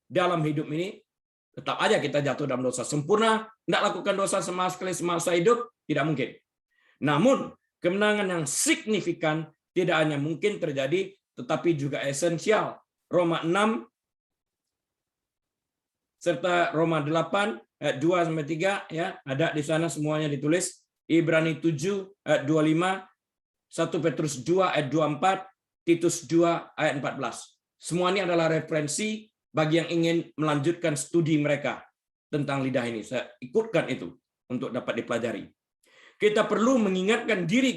dalam hidup ini, tetap aja kita jatuh dalam dosa. Sempurna, tidak lakukan dosa sama sekali semasa hidup, tidak mungkin. Namun, kemenangan yang signifikan tidak hanya mungkin terjadi, tetapi juga esensial. Roma 6 serta Roma 8 ayat 2-3 ya, ada di sana semuanya ditulis. Ibrani 7 ayat 25, 1 Petrus 2 ayat 24, Titus 2 ayat 14. Semua ini adalah referensi bagi yang ingin melanjutkan studi mereka tentang lidah ini. Saya ikutkan itu untuk dapat dipelajari. Kita perlu mengingatkan diri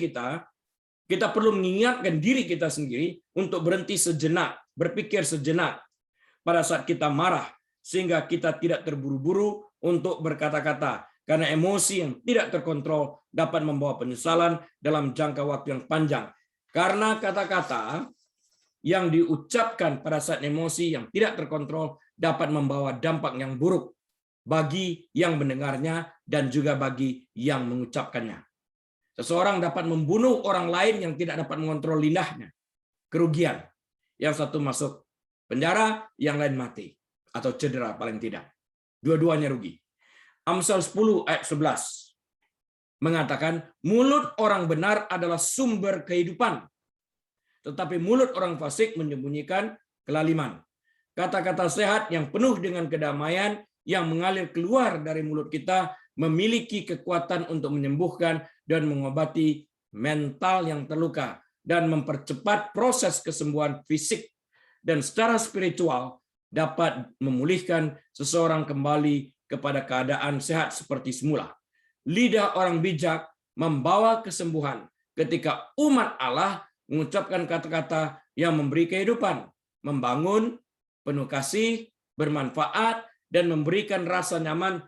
kita sendiri untuk berhenti sejenak, berpikir sejenak pada saat kita marah, sehingga kita tidak terburu-buru untuk berkata-kata, karena emosi yang tidak terkontrol dapat membawa penyesalan dalam jangka waktu yang panjang. Karena kata-kata yang diucapkan pada saat emosi yang tidak terkontrol dapat membawa dampak yang buruk bagi yang mendengarnya dan juga bagi yang mengucapkannya. Seseorang dapat membunuh orang lain yang tidak dapat mengontrol lidahnya. Kerugian. Yang satu masuk penjara, yang lain mati. Atau cedera paling tidak. Dua-duanya rugi. Amsal 10 ayat 11 mengatakan, mulut orang benar adalah sumber kehidupan, tetapi mulut orang fasik menyembunyikan kelaliman. Kata-kata sehat yang penuh dengan kedamaian yang mengalir keluar dari mulut kita memiliki kekuatan untuk menyembuhkan dan mengobati mental yang terluka dan mempercepat proses kesembuhan fisik, dan secara spiritual dapat memulihkan seseorang kembali kepada keadaan sehat seperti semula. Lidah orang bijak membawa kesembuhan ketika umat Allah mengucapkan kata-kata yang memberi kehidupan, membangun, penuh kasih, bermanfaat, dan memberikan rasa nyaman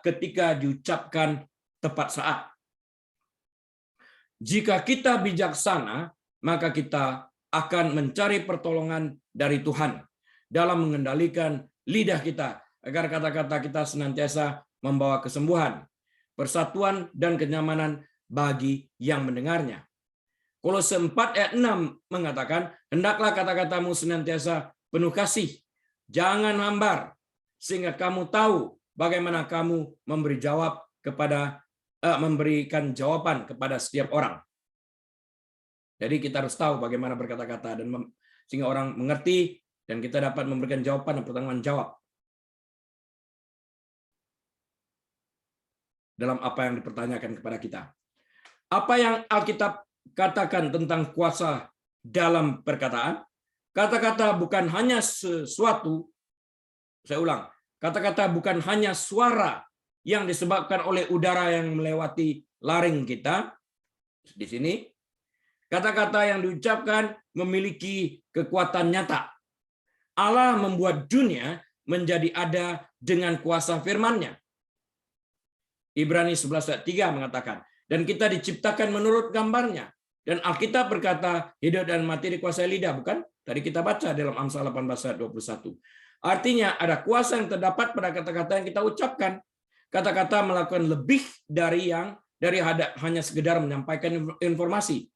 ketika diucapkan tepat saat. Jika kita bijaksana, maka kita akan mencari pertolongan dari Tuhan dalam mengendalikan lidah kita, agar kata-kata kita senantiasa membawa kesembuhan, persatuan, dan kenyamanan bagi yang mendengarnya. Kolose 4 ayat 6 mengatakan, hendaklah kata-katamu senantiasa penuh kasih, jangan hambar, sehingga kamu tahu bagaimana kamu memberikan jawaban kepada setiap orang. Jadi kita harus tahu bagaimana berkata-kata dan sehingga orang mengerti dan kita dapat memberikan jawaban dan pertanggung jawab dalam apa yang dipertanyakan kepada kita. Apa yang Alkitab katakan tentang kuasa dalam perkataan? Kata-kata bukan hanya sesuatu, saya ulang, kata-kata bukan hanya suara yang disebabkan oleh udara yang melewati laring kita. Di sini, kata-kata yang diucapkan memiliki kekuatan nyata. Allah membuat dunia menjadi ada dengan kuasa firman-Nya. Ibrani 11 ayat 3 mengatakan, dan kita diciptakan menurut gambarnya. Dan Alkitab berkata, hidup dan mati dikuasai lidah, bukan? Tadi kita baca dalam Amsal 18 ayat 21. Artinya ada kuasa yang terdapat pada kata-kata yang kita ucapkan. Kata-kata melakukan lebih dari hanya sekedar menyampaikan informasi.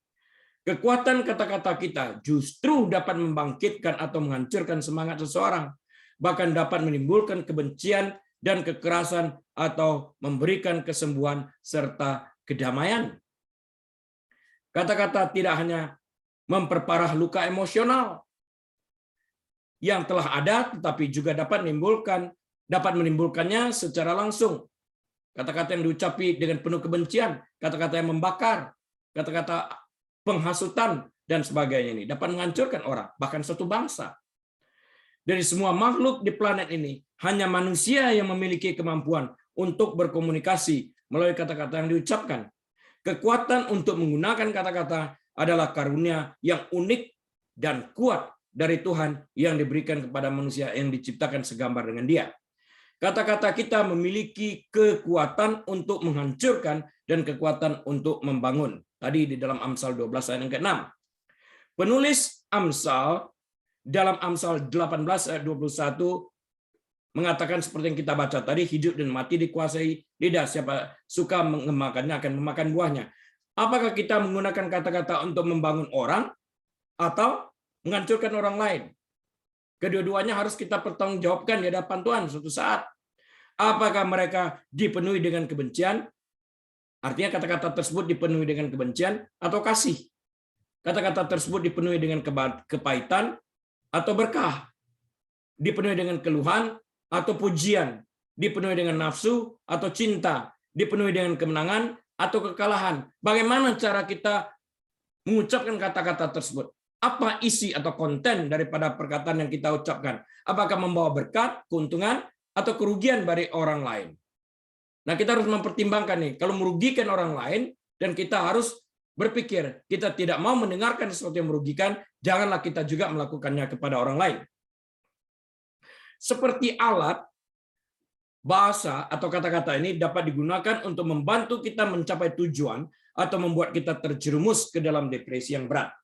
Kekuatan kata-kata kita justru dapat membangkitkan atau menghancurkan semangat seseorang, bahkan dapat menimbulkan kebencian dan kekerasan atau memberikan kesembuhan serta kedamaian. Kata-kata tidak hanya memperparah luka emosional yang telah ada, tetapi juga dapat menimbulkannya secara langsung. Kata-kata yang diucapi dengan penuh kebencian, kata-kata yang membakar, kata-kata penghasutan, dan sebagainya ini dapat menghancurkan orang, bahkan suatu bangsa. Dari semua makhluk di planet ini, hanya manusia yang memiliki kemampuan untuk berkomunikasi melalui kata-kata yang diucapkan. Kekuatan untuk menggunakan kata-kata adalah karunia yang unik dan kuat dari Tuhan yang diberikan kepada manusia yang diciptakan segambar dengan Dia. Kata-kata kita memiliki kekuatan untuk menghancurkan dan kekuatan untuk membangun. Tadi di dalam Amsal 12 ayat yang ke-6. Penulis Amsal dalam Amsal 18 ayat 21 mengatakan seperti yang kita baca tadi, hidup dan mati dikuasai lidah, siapa suka mengemakannya akan memakan buahnya. Apakah kita menggunakan kata-kata untuk membangun orang atau menghancurkan orang lain? Kedua-duanya harus kita pertanggungjawabkan di hadapan Tuhan suatu saat. Apakah mereka dipenuhi dengan kebencian? Artinya kata-kata tersebut dipenuhi dengan kebencian atau kasih. Kata-kata tersebut dipenuhi dengan kepahitan atau berkah. Dipenuhi dengan keluhan atau pujian, dipenuhi dengan nafsu atau cinta, dipenuhi dengan kemenangan atau kekalahan. Bagaimana cara kita mengucapkan kata-kata tersebut? Apa isi atau konten daripada perkataan yang kita ucapkan? Apakah membawa berkat, keuntungan, atau kerugian bagi orang lain? Nah, kita harus mempertimbangkan nih, kalau merugikan orang lain, dan kita harus berpikir, kita tidak mau mendengarkan sesuatu yang merugikan, janganlah kita juga melakukannya kepada orang lain. Seperti alat, bahasa atau kata-kata ini dapat digunakan untuk membantu kita mencapai tujuan atau membuat kita terjerumus ke dalam depresi yang berat.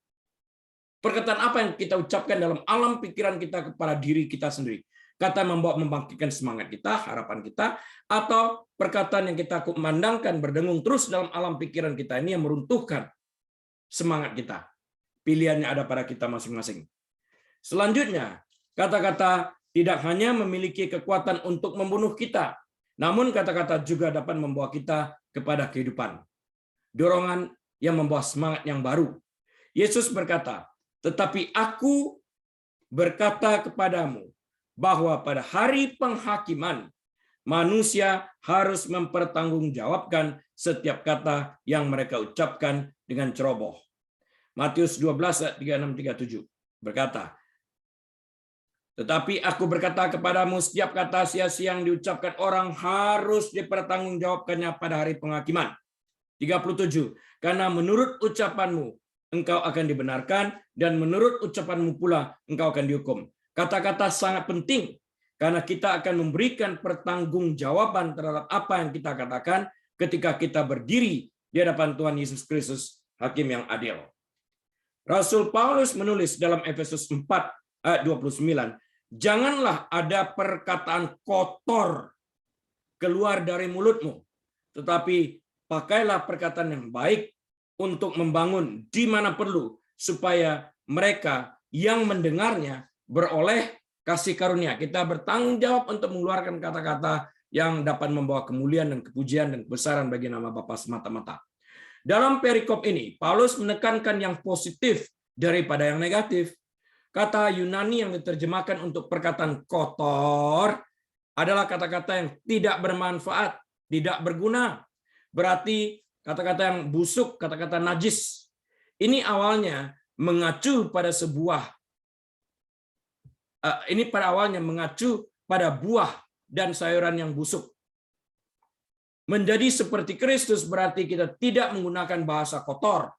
Perkataan apa yang kita ucapkan dalam alam pikiran kita kepada diri kita sendiri? Kata membawa membangkitkan semangat kita, harapan kita, atau perkataan yang kita kumandangkan berdengung terus dalam alam pikiran kita ini yang meruntuhkan semangat kita. Pilihannya ada pada kita masing-masing. Selanjutnya, kata-kata tidak hanya memiliki kekuatan untuk membunuh kita, namun kata-kata juga dapat membawa kita kepada kehidupan. Dorongan yang membawa semangat yang baru. Yesus berkata, tetapi aku berkata kepadamu bahwa pada hari penghakiman manusia harus mempertanggungjawabkan setiap kata yang mereka ucapkan dengan ceroboh. Matius 12 ayat 36-37 berkata, tetapi aku berkata kepadamu, setiap kata sia-sia yang diucapkan orang harus dipertanggungjawabkannya pada hari penghakiman. 37. Karena menurut ucapanmu engkau akan dibenarkan, dan menurut ucapanmu pula engkau akan dihukum. Kata-kata sangat penting, karena kita akan memberikan pertanggungjawaban terhadap apa yang kita katakan ketika kita berdiri di hadapan Tuhan Yesus Kristus, Hakim yang adil. Rasul Paulus menulis dalam Efesus 4 ayat 29, janganlah ada perkataan kotor keluar dari mulutmu, tetapi pakailah perkataan yang baik untuk membangun di mana perlu, supaya mereka yang mendengarnya beroleh kasih karunia. Kita bertanggung jawab untuk mengeluarkan kata-kata yang dapat membawa kemuliaan dan kepujian dan kebesaran bagi nama Bapa semata-mata. Dalam perikop ini, Paulus menekankan yang positif daripada yang negatif. Kata Yunani yang diterjemahkan untuk perkataan kotor adalah kata-kata yang tidak bermanfaat, tidak berguna. Berarti kata-kata yang busuk, kata-kata najis. Ini awalnya mengacu pada pada buah dan sayuran yang busuk. Menjadi seperti Kristus berarti kita tidak menggunakan bahasa kotor,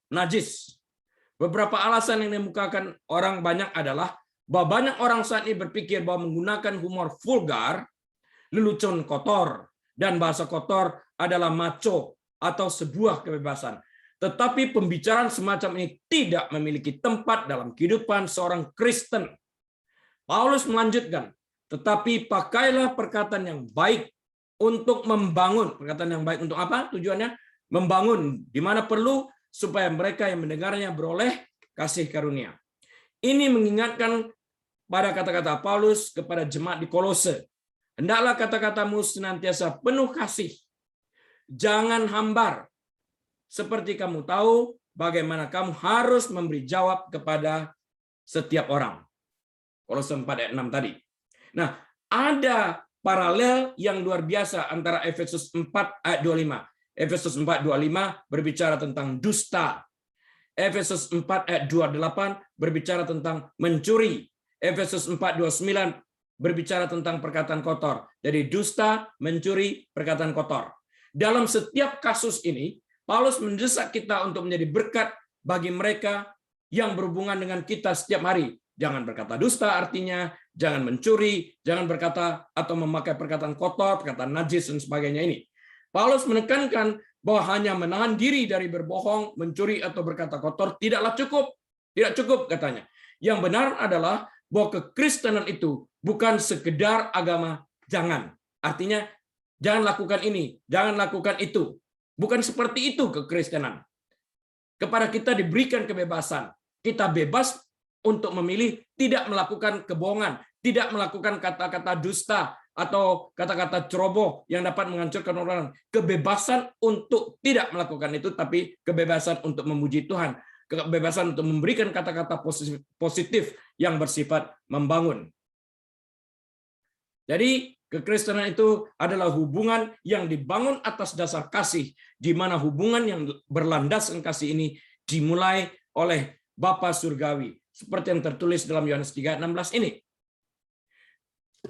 najis. Beberapa alasan yang dikemukakan orang banyak adalah bahwa banyak orang saat ini berpikir bahwa menggunakan humor vulgar, lelucon kotor, dan bahasa kotor adalah maco atau sebuah kebebasan. Tetapi pembicaraan semacam ini tidak memiliki tempat dalam kehidupan seorang Kristen. Paulus melanjutkan, tetapi pakailah perkataan yang baik untuk membangun. Perkataan yang baik untuk apa? Tujuannya membangun di mana perlu supaya mereka yang mendengarnya beroleh kasih karunia. Ini mengingatkan pada kata-kata Paulus kepada jemaat di Kolose. Hendaklah kata-katamu senantiasa penuh kasih. Jangan hambar. Seperti kamu tahu bagaimana kamu harus memberi jawab kepada setiap orang. Kolose 4 ayat 6 tadi. Nah, ada paralel yang luar biasa antara Efesus 4 ayat 25. Efesus 4:25 berbicara tentang dusta. Efesus 4 ayat 28 berbicara tentang mencuri. Efesus 4:29 berbicara tentang perkataan kotor. Jadi dusta, mencuri, perkataan kotor. Dalam setiap kasus ini, Paulus mendesak kita untuk menjadi berkat bagi mereka yang berhubungan dengan kita setiap hari. Jangan berkata dusta artinya, jangan mencuri, jangan berkata atau memakai perkataan kotor, perkataan najis, dan sebagainya ini. Paulus menekankan bahwa hanya menahan diri dari berbohong, mencuri, atau berkata kotor tidaklah cukup. Tidak cukup katanya. Yang benar adalah bahwa kekristenan itu bukan sekedar agama jangan. Artinya, jangan lakukan ini, jangan lakukan itu. Bukan seperti itu kekristenan. Kepada kita diberikan kebebasan. Kita bebas untuk memilih tidak melakukan kebohongan, tidak melakukan kata-kata dusta, atau kata-kata ceroboh yang dapat menghancurkan orang. Kebebasan untuk tidak melakukan itu, tapi kebebasan untuk memuji Tuhan. Kebebasan untuk memberikan kata-kata positif yang bersifat membangun. Jadi kekristenan itu adalah hubungan yang dibangun atas dasar kasih, di mana hubungan yang berlandaskan kasih ini dimulai oleh Bapa Surgawi, seperti yang tertulis dalam Yohanes 3:16 ini.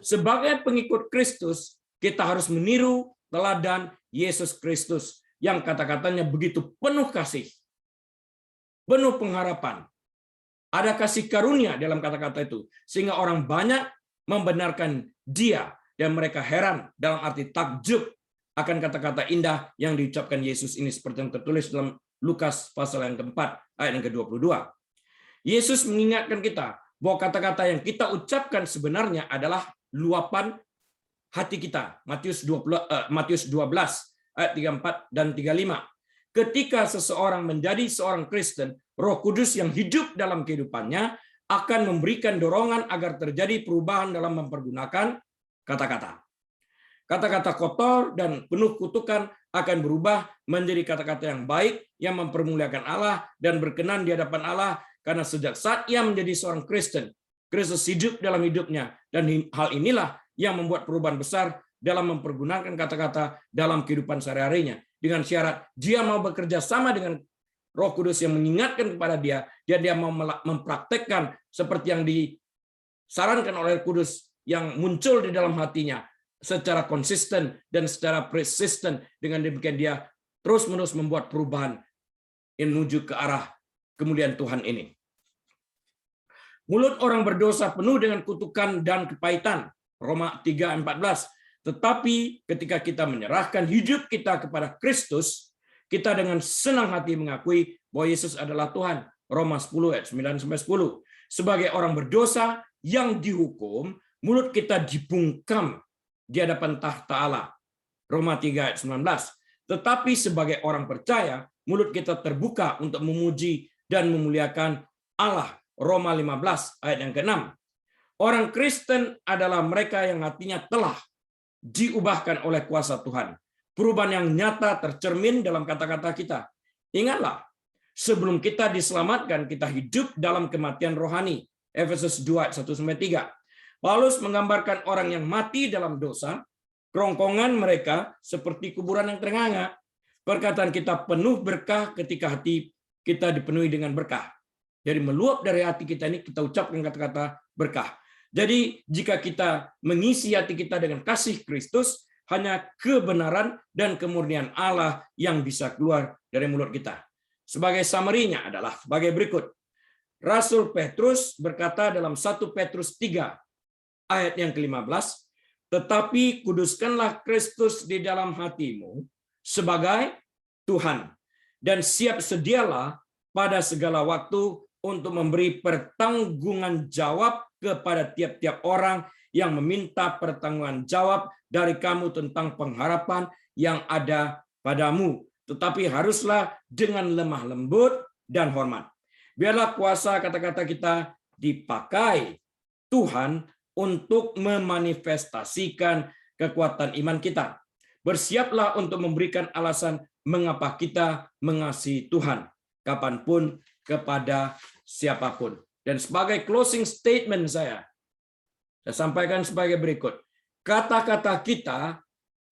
Sebagai pengikut Kristus, kita harus meniru teladan Yesus Kristus yang kata-katanya begitu penuh kasih, penuh pengharapan. Ada kasih karunia dalam kata-kata itu, sehingga orang banyak membenarkan Dia dan mereka heran dalam arti takjub akan kata-kata indah yang diucapkan Yesus ini, seperti yang tertulis dalam Lukas pasal yang keempat ayat yang ke-22. Yesus mengingatkan kita bahwa kata-kata yang kita ucapkan sebenarnya adalah luapan hati kita. Matius 12 ayat 34 dan 35. Ketika seseorang menjadi seorang Kristen, Roh Kudus yang hidup dalam kehidupannya akan memberikan dorongan agar terjadi perubahan dalam mempergunakan kata-kata. Kata-kata kotor dan penuh kutukan akan berubah menjadi kata-kata yang baik, yang mempermuliakan Allah dan berkenan di hadapan Allah, karena sejak saat ia menjadi seorang Kristen, Kristus hidup dalam hidupnya, dan hal inilah yang membuat perubahan besar dalam mempergunakan kata-kata dalam kehidupan sehari-harinya, dengan syarat dia mau bekerja sama dengan Roh Kudus yang mengingatkan kepada dia, dan dia mau mempraktekkan seperti yang disarankan oleh Kudus yang muncul di dalam hatinya secara konsisten dan secara persisten. Dengan demikian dia terus-menerus membuat perubahan yang menuju ke arah kemuliaan Tuhan ini. Mulut orang berdosa penuh dengan kutukan dan kepahitan. Roma 3:14. Tetapi ketika kita menyerahkan hidup kita kepada Kristus, kita dengan senang hati mengakui bahwa Yesus adalah Tuhan. Roma 10 ayat 9-10. Sebagai orang berdosa yang dihukum, mulut kita dibungkam di hadapan tahta Allah. Roma 3 ayat 19. Tetapi sebagai orang percaya, mulut kita terbuka untuk memuji dan memuliakan Allah. Roma 15 ayat yang ke-6. Orang Kristen adalah mereka yang hatinya telah diubahkan oleh kuasa Tuhan. Perubahan yang nyata tercermin dalam kata-kata kita. Ingatlah, sebelum kita diselamatkan, kita hidup dalam kematian rohani. Efesus 2, 1-3. Paulus menggambarkan orang yang mati dalam dosa, kerongkongan mereka seperti kuburan yang ternganga. Perkataan kita penuh berkah ketika hati kita dipenuhi dengan berkah. Jadi meluap dari hati kita ini, kita ucapkan kata-kata berkah. Jadi jika kita mengisi hati kita dengan kasih Kristus, hanya kebenaran dan kemurnian Allah yang bisa keluar dari mulut kita. Sebagai summary-nya adalah sebagai berikut. Rasul Petrus berkata dalam 1 Petrus 3 ayat yang ke-15, tetapi kuduskanlah Kristus di dalam hatimu sebagai Tuhan, dan siap sedialah pada segala waktu untuk memberi pertanggungan jawab kepada tiap-tiap orang yang meminta pertanggungan jawab dari kamu tentang pengharapan yang ada padamu. Tetapi haruslah dengan lemah lembut dan hormat. Biarlah kuasa kata-kata kita dipakai Tuhan untuk memanifestasikan kekuatan iman kita. Bersiaplah untuk memberikan alasan mengapa kita mengasihi Tuhan, kapanpun, kepada siapapun. Dan sebagai closing statement saya sampaikan sebagai berikut. Kata-kata kita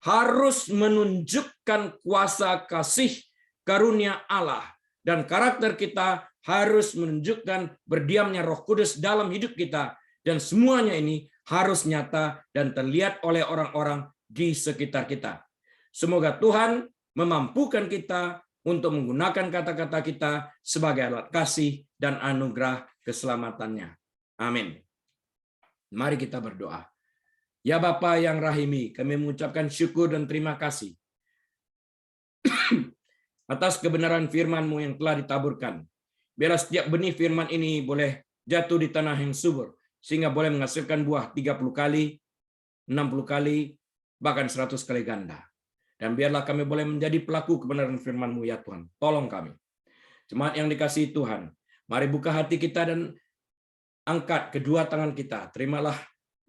harus menunjukkan kuasa kasih karunia Allah. Dan karakter kita harus menunjukkan berdiamnya Roh Kudus dalam hidup kita. Dan semuanya ini harus nyata dan terlihat oleh orang-orang di sekitar kita. Semoga Tuhan memampukan kita untuk menggunakan kata-kata kita sebagai alat kasih dan anugerah keselamatannya. Amin. Mari kita berdoa. Ya Bapa yang rahimi, kami mengucapkan syukur dan terima kasih atas kebenaran firman-Mu yang telah ditaburkan. Biarlah setiap benih firman ini boleh jatuh di tanah yang subur, sehingga boleh menghasilkan buah 30 kali, 60 kali, bahkan 100 kali ganda. Dan biarlah kami boleh menjadi pelaku kebenaran firman-Mu ya Tuhan. Tolong kami. Jemaat yang dikasihi Tuhan, mari buka hati kita dan angkat kedua tangan kita. Terimalah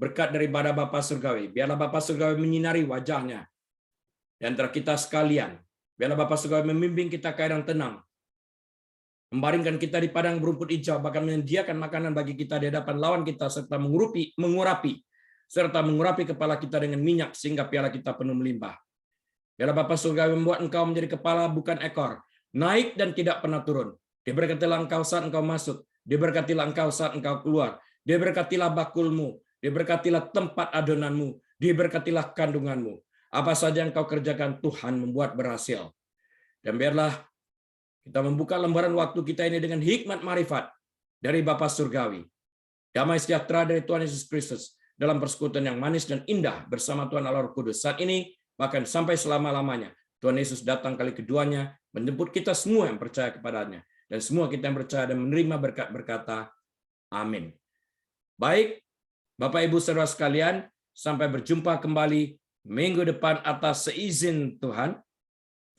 berkat daripada Bapa Surgawi. Biarlah Bapa Surgawi menyinari wajahnya di antara kita sekalian. Biarlah Bapa Surgawi membimbing kita ke air yang tenang. Membaringkan kita di padang berumput hijau, bahkan menyediakan makanan bagi kita di hadapan lawan kita, serta mengurapi kepala kita dengan minyak, sehingga piala kita penuh melimpah. Biarlah Bapa Surgawi membuat engkau menjadi kepala bukan ekor, naik dan tidak pernah turun. Diberkatilah engkau saat engkau masuk, diberkatilah engkau saat engkau keluar, diberkatilah bakulmu, diberkatilah tempat adonanmu, diberkatilah kandunganmu. Apa saja yang kau kerjakan, Tuhan membuat berhasil. Dan biarlah kita membuka lembaran waktu kita ini dengan hikmat marifat dari Bapa Surgawi. Damai sejahtera dari Tuhan Yesus Kristus dalam persekutuan yang manis dan indah bersama Tuhan Allah Roh Kudus. Saat ini, bahkan sampai selama-lamanya, Tuhan Yesus datang kali keduanya, menjemput kita semua yang percaya kepadanya. Dan semua kita yang percaya dan menerima berkat berkata, amin. Baik, Bapak Ibu Saudara sekalian, sampai berjumpa kembali minggu depan atas seizin Tuhan.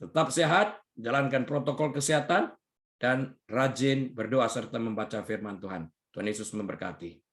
Tetap sehat, jalankan protokol kesehatan, dan rajin berdoa serta membaca firman Tuhan. Tuhan Yesus memberkati.